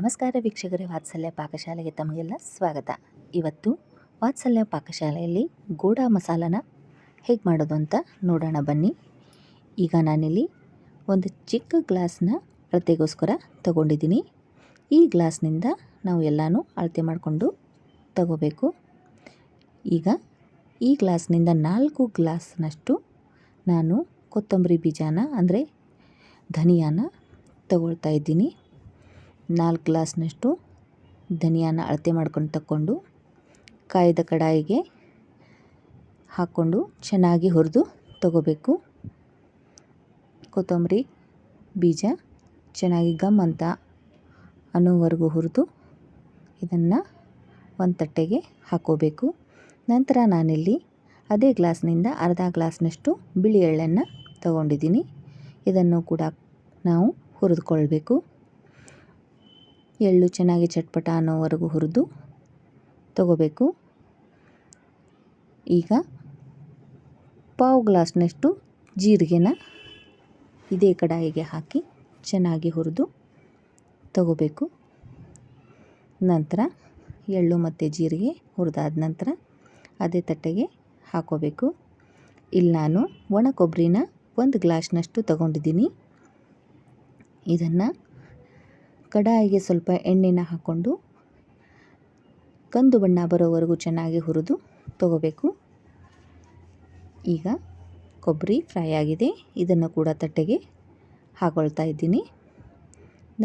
ನಮಸ್ಕಾರ ವೀಕ್ಷಕರೇ, ವಾತ್ಸಲ್ಯ ಪಾಕಶಾಲೆಗೆ ತಮಗೆಲ್ಲ ಸ್ವಾಗತ. ಇವತ್ತು ವಾತ್ಸಲ್ಯ ಪಾಕಶಾಲೆಯಲ್ಲಿ ಗೋಡಾ ಮಸಾಲನ ಹೇಗೆ ಮಾಡೋದು ಅಂತ ನೋಡೋಣ ಬನ್ನಿ. ಈಗ ನಾನಿಲ್ಲಿ ಒಂದು ಚಿಕ್ಕ ಗ್ಲಾಸ್ನ ಅಳತೆಗೋಸ್ಕರ ತಗೊಂಡಿದ್ದೀನಿ. ಈ ಗ್ಲಾಸ್ನಿಂದ ನಾವು ಎಲ್ಲನೂ ಅಳತೆ ಮಾಡಿಕೊಂಡು ತಗೋಬೇಕು. ಈಗ ಈ ಗ್ಲಾಸ್ನಿಂದ 4 ಗ್ಲಾಸ್ನಷ್ಟು ನಾನು ಕೊತ್ತಂಬರಿ ಬೀಜನ ಅಂದರೆ ಧನಿಯಾನ ತಗೊಳ್ತಾ ಇದ್ದೀನಿ. 4 ಗ್ಲಾಸ್ನಷ್ಟು ಧನಿಯಾನ ಅಳತೆ ಮಾಡ್ಕೊಂಡು ತಗೊಂಡು ಕಾಯ್ದ ಕಡಾಯಿಗೆ ಹಾಕ್ಕೊಂಡು ಚೆನ್ನಾಗಿ ಹುರಿದು ತಗೋಬೇಕು. ಕೊತ್ತಂಬರಿ ಬೀಜ ಚೆನ್ನಾಗಿ ಗಮ್ ಅಂತ ಅನ್ನೋವರೆಗೂ ಹುರಿದು ಇದನ್ನು ಒಂದು ತಟ್ಟೆಗೆ ಹಾಕೋಬೇಕು. ನಂತರ ನಾನಿಲ್ಲಿ ಅದೇ ಗ್ಲಾಸ್ನಿಂದ ಅರ್ಧ ಗ್ಲಾಸ್ನಷ್ಟು ಬಿಳಿ ಎಳ್ಳನ್ನು ತಗೊಂಡಿದ್ದೀನಿ. ಇದನ್ನು ಕೂಡ ನಾವು ಹುರಿದುಕೊಳ್ಬೇಕು. ಎಳ್ಳು ಚೆನ್ನಾಗಿ ಚಟ್ಪಟ ಅನ್ನೋವರೆಗೂ ಹುರಿದು ತಗೋಬೇಕು. ಈಗ ಪಾವು ಗ್ಲಾಸ್ನಷ್ಟು ಜೀರಿಗೆನ ಇದೇ ಕಡಾಯಿಗೆ ಹಾಕಿ ಚೆನ್ನಾಗಿ ಹುರಿದು ತಗೋಬೇಕು. ನಂತರ ಎಳ್ಳು ಮತ್ತು ಜೀರಿಗೆ ಹುರಿದಾದ ನಂತರ ಅದೇ ತಟ್ಟೆಗೆ ಹಾಕೋಬೇಕು. ಇಲ್ಲಿ ನಾನು ಒಣ ಕೊಬ್ಬರಿನ 1 ಗ್ಲಾಸ್ನಷ್ಟು ತಗೊಂಡಿದ್ದೀನಿ. ಇದನ್ನು ಕಡಾಯಿಗೆ ಸ್ವಲ್ಪ ಎಣ್ಣೆನ ಹಾಕ್ಕೊಂಡು ಕಂದು ಬಣ್ಣ ಬರೋವರೆಗೂ ಚೆನ್ನಾಗಿ ಹುರಿದು ತಗೋಬೇಕು. ಈಗ ಕೊಬ್ಬರಿ ಫ್ರೈ ಆಗಿದೆ. ಇದನ್ನು ಕೂಡ ತಟ್ಟೆಗೆ ಹಾಕೊಳ್ತಾ ಇದ್ದೀನಿ.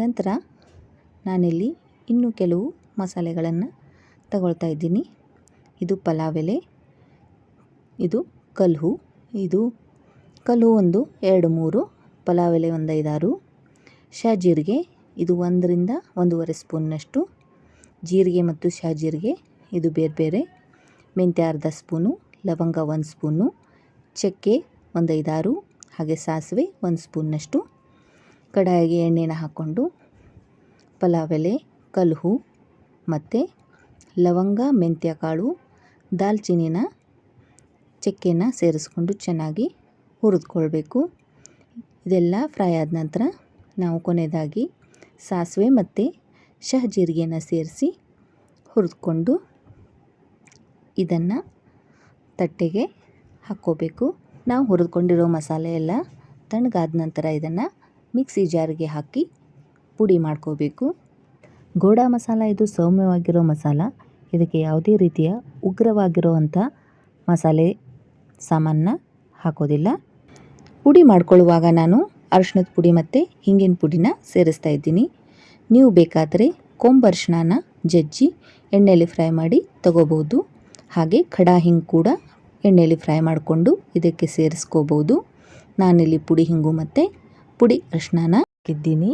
ನಂತರ ನಾನಿಲ್ಲಿ ಇನ್ನೂ ಕೆಲವು ಮಸಾಲೆಗಳನ್ನು ತಗೊಳ್ತಾ ಇದ್ದೀನಿ. ಇದು ಪಲಾವ್ ಎಲೆ, ಇದು ಕಲ್ಲು, ಇದು ಕಲ್ಲು ಒಂದು 2-3, ಪಲಾವ್ ಎಲೆ ಒಂದು 5-6, ಶಾಜೀರಿಗೆ ಇದು 1ರಿಂದ 1.5 ಸ್ಪೂನ್ನಷ್ಟು, ಜೀರಿಗೆ ಮತ್ತು ಶಾಜೀರಿಗೆ ಇದು ಬೇರೆ ಬೇರೆ, ಮೆಂತ್ಯ ಅರ್ಧ ಸ್ಪೂನು, ಲವಂಗ 1 ಸ್ಪೂನು, ಚಕ್ಕೆ ಒಂದು 5-6, ಹಾಗೆ ಸಾಸಿವೆ 1 ಸ್ಪೂನ್ನಷ್ಟು. ಕಡಾಯಿಗೆ ಎಣ್ಣೆನ ಹಾಕ್ಕೊಂಡು ಪಲಾವ್ ಎಲೆ, ಕಲ್ಲು ಮತ್ತು ಲವಂಗ, ಮೆಂತ್ಯ ಕಾಳು, ದಾಲ್ಚಿನ್ನಿನ ಚಕ್ಕೆನ ಸೇರಿಸ್ಕೊಂಡು ಚೆನ್ನಾಗಿ ಹುರಿದುಕೊಳ್ಬೇಕು. ಇದೆಲ್ಲ ಫ್ರೈ ಆದ ನಂತರ ನಾವು ಕೊನೆಯದಾಗಿ ಸಾಸಿವೆ ಮತ್ತು ಶಹಜೀರಿಗೆನ ಸೇರಿಸಿ ಹುರಿದುಕೊಂಡು ಇದನ್ನು ತಟ್ಟೆಗೆ ಹಾಕ್ಕೋಬೇಕು. ನಾವು ಹುರಿದುಕೊಂಡಿರೋ ಮಸಾಲೆ ಎಲ್ಲ ತಣ್ಣಗಾದ ನಂತರ ಇದನ್ನು ಮಿಕ್ಸಿ ಜಾರಿಗೆ ಹಾಕಿ ಪುಡಿ ಮಾಡ್ಕೋಬೇಕು. ಗೋಡಾ ಮಸಾಲ ಇದು ಸೌಮ್ಯವಾಗಿರೋ ಮಸಾಲ. ಇದಕ್ಕೆ ಯಾವುದೇ ರೀತಿಯ ಉಗ್ರವಾಗಿರುವಂಥ ಮಸಾಲೆ ಸಾಮಾನನ್ನ ಹಾಕೋದಿಲ್ಲ. ಪುಡಿ ಮಾಡ್ಕೊಳ್ಳುವಾಗ ನಾನು ಅರಿಶಿಣದ ಪುಡಿ ಮತ್ತು ಹಿಂಗಿನ ಪುಡಿನ ಸೇರಿಸ್ತಾ ಇದ್ದೀನಿ. ನೀವು ಬೇಕಾದರೆ ಕೊಂಬರಿಶಿಣನ ಜಜ್ಜಿ ಎಣ್ಣೆಯಲ್ಲಿ ಫ್ರೈ ಮಾಡಿ ತಗೋಬೋದು. ಹಾಗೆ ಖಡಾ ಹಿಂಗು ಕೂಡ ಎಣ್ಣೆಯಲ್ಲಿ ಫ್ರೈ ಮಾಡಿಕೊಂಡು ಇದಕ್ಕೆ ಸೇರಿಸ್ಕೋಬೋದು. ನಾನಿಲ್ಲಿ ಪುಡಿ ಹಿಂಗು ಮತ್ತು ಪುಡಿ ಅರಿಶಿಣನ ಹಾಕಿದ್ದೀನಿ.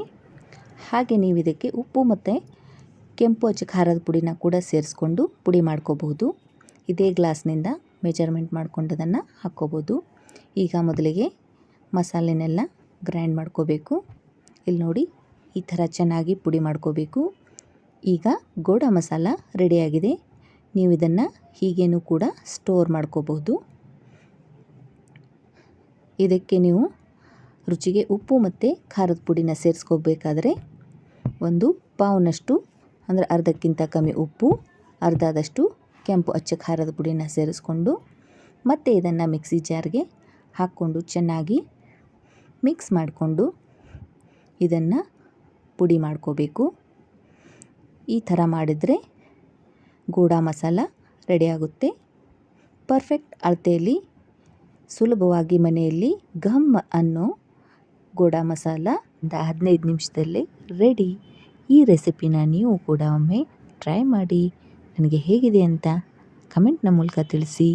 ಹಾಗೆ ನೀವು ಇದಕ್ಕೆ ಉಪ್ಪು ಮತ್ತು ಕೆಂಪು ಅಚ್ಚ ಖಾರದ ಪುಡಿನ ಕೂಡ ಸೇರಿಸ್ಕೊಂಡು ಪುಡಿ ಮಾಡ್ಕೋಬಹುದು. ಇದೇ ಗ್ಲಾಸ್ನಿಂದ ಮೆಜರ್ಮೆಂಟ್ ಮಾಡ್ಕೊಂಡದನ್ನು ಹಾಕ್ಕೋಬೋದು. ಈಗ ಮೊದಲಿಗೆ ಮಸಾಲೆನೆಲ್ಲ ಗ್ರೈಂಡ್ ಮಾಡ್ಕೋಬೇಕು. ಇಲ್ಲಿ ನೋಡಿ, ಈ ಥರ ಚೆನ್ನಾಗಿ ಪುಡಿ ಮಾಡ್ಕೋಬೇಕು. ಈಗ ಗೋಡಾ ಮಸಾಲ ರೆಡಿಯಾಗಿದೆ. ನೀವು ಇದನ್ನು ಹೀಗೇನೂ ಕೂಡ ಸ್ಟೋರ್ ಮಾಡ್ಕೋಬಹುದು. ಇದಕ್ಕೆ ನೀವು ರುಚಿಗೆ ಉಪ್ಪು ಮತ್ತು ಖಾರದ ಪುಡಿನ ಸೇರಿಸ್ಕೋಬೇಕಾದ್ರೆ 1 ಪಾವ್ನಷ್ಟು ಅಂದರೆ ಅರ್ಧಕ್ಕಿಂತ ಕಮ್ಮಿ ಉಪ್ಪು, ಅರ್ಧದಷ್ಟು ಕೆಂಪು ಅಚ್ಚ ಖಾರದ ಪುಡಿನ ಸೇರಿಸ್ಕೊಂಡು ಮತ್ತೆ ಇದನ್ನು ಮಿಕ್ಸಿ ಜಾರ್ಗೆ ಹಾಕ್ಕೊಂಡು ಚೆನ್ನಾಗಿ ಮಿಕ್ಸ್ ಮಾಡಿಕೊಂಡು ಇದನ್ನು ಪುಡಿ ಮಾಡ್ಕೋಬೇಕು. ಈ ಥರ ಮಾಡಿದರೆ ಗೋಡಾ ಮಸಾಲ ರೆಡಿಯಾಗುತ್ತೆ. ಪರ್ಫೆಕ್ಟ್ ಅಳತೆಯಲ್ಲಿ ಸುಲಭವಾಗಿ ಮನೆಯಲ್ಲಿ ಘಮ್ ಅನ್ನೋ ಗೋಡಾ ಮಸಾಲ 15 ನಿಮಿಷದಲ್ಲಿ ರೆಡಿ. ಈ ರೆಸಿಪಿನ ನೀವು ಕೂಡ ಒಮ್ಮೆ ಟ್ರೈ ಮಾಡಿ ನನಗೆ ಹೇಗಿದೆ ಅಂತ ಕಮೆಂಟ್ನ ಮೂಲಕ ತಿಳಿಸಿ.